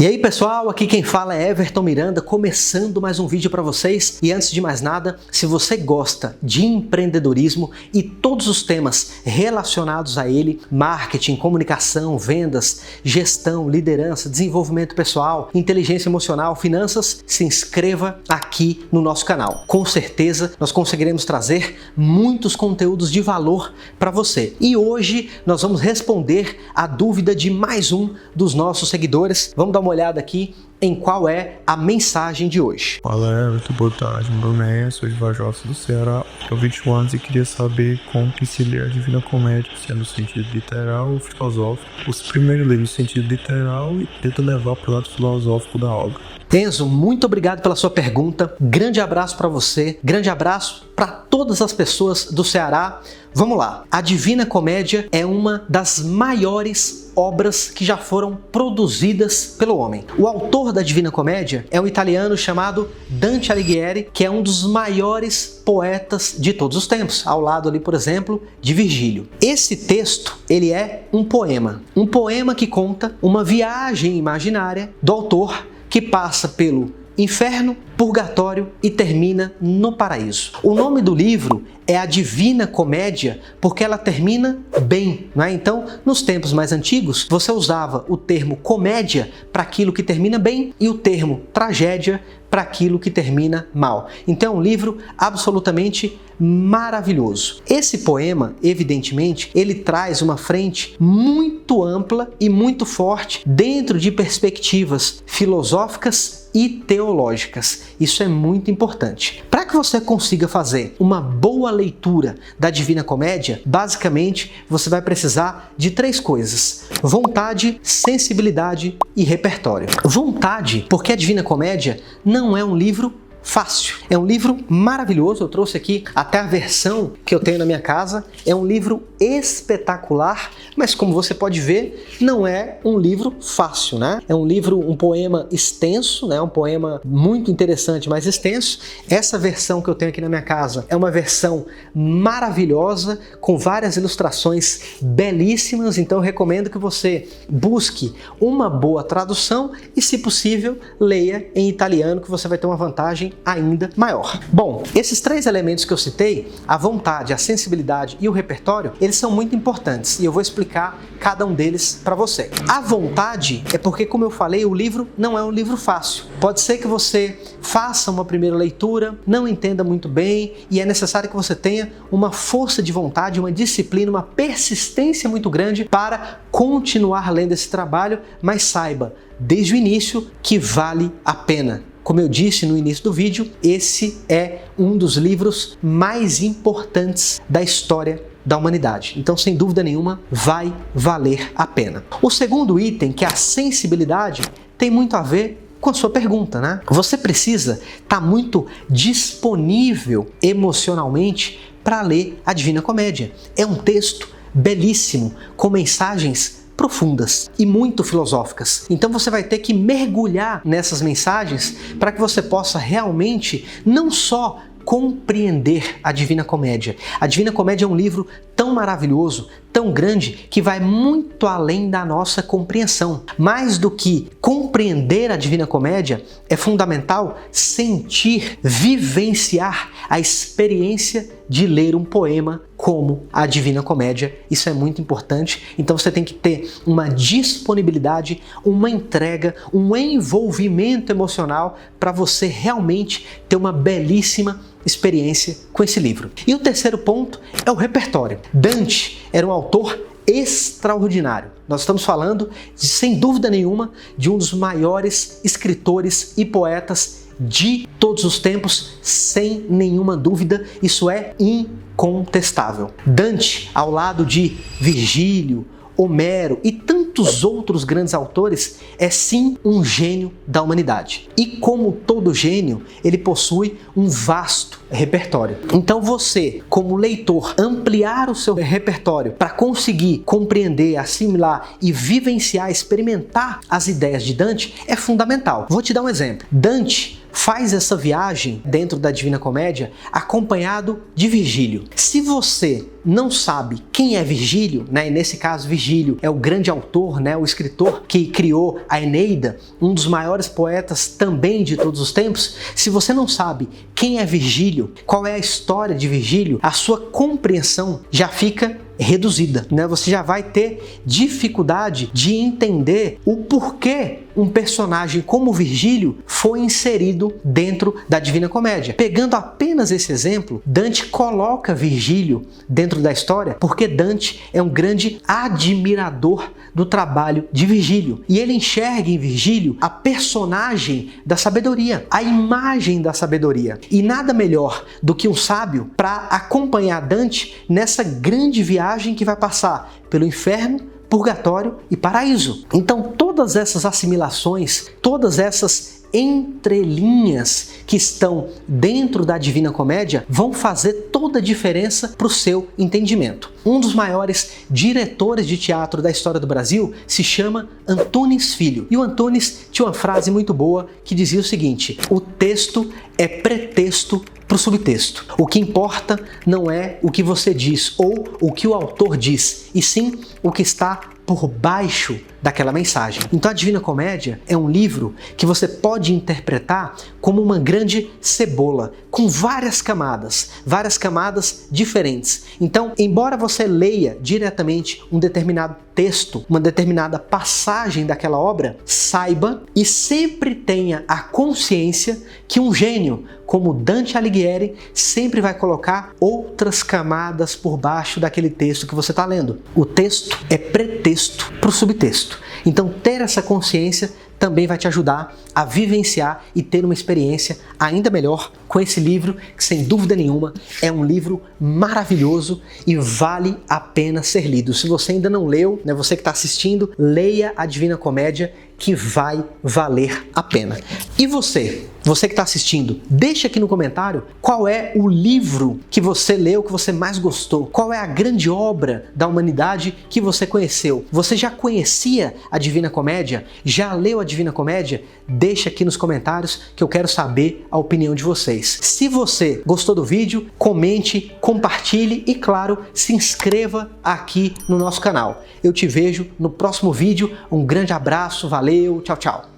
E aí pessoal, aqui quem fala é Everton Miranda, começando mais um vídeo para vocês. E antes de mais nada, se você gosta de empreendedorismo e todos os temas relacionados a ele, marketing, comunicação, vendas, gestão, liderança, desenvolvimento pessoal, inteligência emocional, finanças, se inscreva aqui no nosso canal. Com certeza nós conseguiremos trazer muitos conteúdos de valor para você. E hoje nós vamos responder a dúvida de mais um dos nossos seguidores. Vamos dar uma olhada aqui em qual é a mensagem de hoje. Fala Everton, boa tarde, meu nome é Enzo, sou de Vajota do Ceará, tenho 21 anos e queria saber como que se lê a Divina Comédia, se é no sentido literal ou filosófico. Os primeiros leem no sentido literal e tento levar para o lado filosófico da obra. Enzo, muito obrigado pela sua pergunta, grande abraço para você, grande abraço para todas as pessoas do Ceará. Vamos lá, a Divina Comédia é uma das maiores obras que já foram produzidas pelo homem. O autor da Divina Comédia é um italiano chamado Dante Alighieri, que é um dos maiores poetas de todos os tempos, ao lado ali, por exemplo, de Virgílio. Esse texto, ele é um poema que conta uma viagem imaginária do autor que passa pelo inferno, purgatório e termina no paraíso. O nome do livro é a Divina Comédia porque ela termina bem, não é? Então, nos tempos mais antigos, você usava o termo comédia para aquilo que termina bem e o termo tragédia para aquilo que termina mal. Então, é um livro absolutamente maravilhoso. Esse poema, evidentemente, ele traz uma frente muito ampla e muito forte dentro de perspectivas filosóficas e teológicas. Isso é muito importante. Para que você consiga fazer uma boa leitura da Divina Comédia, basicamente você vai precisar de três coisas: vontade, sensibilidade e repertório. Vontade, porque a Divina Comédia não é um livro fácil. É um livro maravilhoso, eu trouxe aqui até a versão que eu tenho na minha casa. É um livro espetacular, mas como você pode ver, não é um livro fácil, né? É um livro, um poema extenso, né? Um poema muito interessante, mas extenso. Essa versão que eu tenho aqui na minha casa é uma versão maravilhosa, com várias ilustrações belíssimas, então eu recomendo que você busque uma boa tradução e, se possível, leia em italiano, que você vai ter uma vantagem ainda maior. Bom, esses três elementos que eu citei, a vontade, a sensibilidade e o repertório, eles são muito importantes e eu vou explicar cada um deles para você. A vontade é porque, como eu falei, o livro não é um livro fácil. Pode ser que você faça uma primeira leitura, não entenda muito bem e é necessário que você tenha uma força de vontade, uma disciplina, uma persistência muito grande para continuar lendo esse trabalho, mas saiba desde o início que vale a pena. Como eu disse no início do vídeo, esse é um dos livros mais importantes da história da humanidade. Então, sem dúvida nenhuma, vai valer a pena. O segundo item, que é a sensibilidade, tem muito a ver com a sua pergunta, né? Você precisa estar muito disponível emocionalmente para ler a Divina Comédia. É um texto belíssimo, com mensagens profundas e muito filosóficas. Então você vai ter que mergulhar nessas mensagens para que você possa realmente não só compreender a Divina Comédia. A Divina Comédia é um livro tão maravilhoso, tão grande, que vai muito além da nossa compreensão. Mais do que compreender a Divina Comédia, é fundamental sentir, vivenciar a experiência de ler um poema como a Divina Comédia. Isso é muito importante. Então você tem que ter uma disponibilidade, uma entrega, um envolvimento emocional para você realmente ter uma belíssima experiência com esse livro. E o terceiro ponto é o repertório. Dante era um autor extraordinário. Nós estamos falando, sem dúvida nenhuma, de um dos maiores escritores e poetas de todos os tempos, sem nenhuma dúvida. Isso é incontestável. Dante, ao lado de Virgílio, Homero e tantos outros grandes autores, é sim um gênio da humanidade. E como todo gênio, ele possui um vasto repertório. Então você, como leitor, ampliar o seu repertório para conseguir compreender, assimilar e vivenciar, experimentar as ideias de Dante é fundamental. Vou te dar um exemplo. Dante faz essa viagem dentro da Divina Comédia acompanhado de Virgílio. Se você não sabe quem é Virgílio, né? E nesse caso Virgílio é o grande autor, né? O escritor que criou a Eneida, um dos maiores poetas também de todos os tempos. Se você não sabe quem é Virgílio, qual é a história de Virgílio, a sua compreensão já fica reduzida, né? Você já vai ter dificuldade de entender o porquê um personagem como Virgílio foi inserido dentro da Divina Comédia. Pegando apenas esse exemplo, Dante coloca Virgílio dentro da história porque Dante é um grande admirador do trabalho de Virgílio e ele enxerga em Virgílio a personagem da sabedoria, a imagem da sabedoria. E nada melhor do que um sábio para acompanhar Dante nessa grande viagem que vai passar pelo inferno, purgatório e paraíso. Então todas essas assimilações, todas essas entrelinhas que estão dentro da Divina Comédia vão fazer toda a diferença para o seu entendimento. Um dos maiores diretores de teatro da história do Brasil se chama Antunes Filho. E o Antunes tinha uma frase muito boa que dizia o seguinte: o texto é pretexto para o subtexto. O que importa não é o que você diz ou o que o autor diz, e sim o que está por baixo daquela mensagem. Então a Divina Comédia é um livro que você pode interpretar como uma grande cebola, com várias camadas diferentes. Então, embora você leia diretamente um determinado texto, uma determinada passagem daquela obra, saiba e sempre tenha a consciência que um gênio como Dante Alighieri sempre vai colocar outras camadas por baixo daquele texto que você está lendo. O texto é pretexto para o subtexto. Então ter essa consciência também vai te ajudar a vivenciar e ter uma experiência ainda melhor com esse livro, que sem dúvida nenhuma é um livro maravilhoso e vale a pena ser lido. Se você ainda não leu, né, você que está assistindo, leia a Divina Comédia, que vai valer a pena. E você que está assistindo, deixa aqui no comentário qual é o livro que você leu, que você mais gostou. Qual é a grande obra da humanidade que você conheceu. Você já conhecia a Divina Comédia? Já leu a Divina Comédia? Deixa aqui nos comentários que eu quero saber a opinião de vocês. Se você gostou do vídeo, comente, compartilhe e, claro, se inscreva aqui no nosso canal. Eu te vejo no próximo vídeo. Um grande abraço, valeu, tchau, tchau.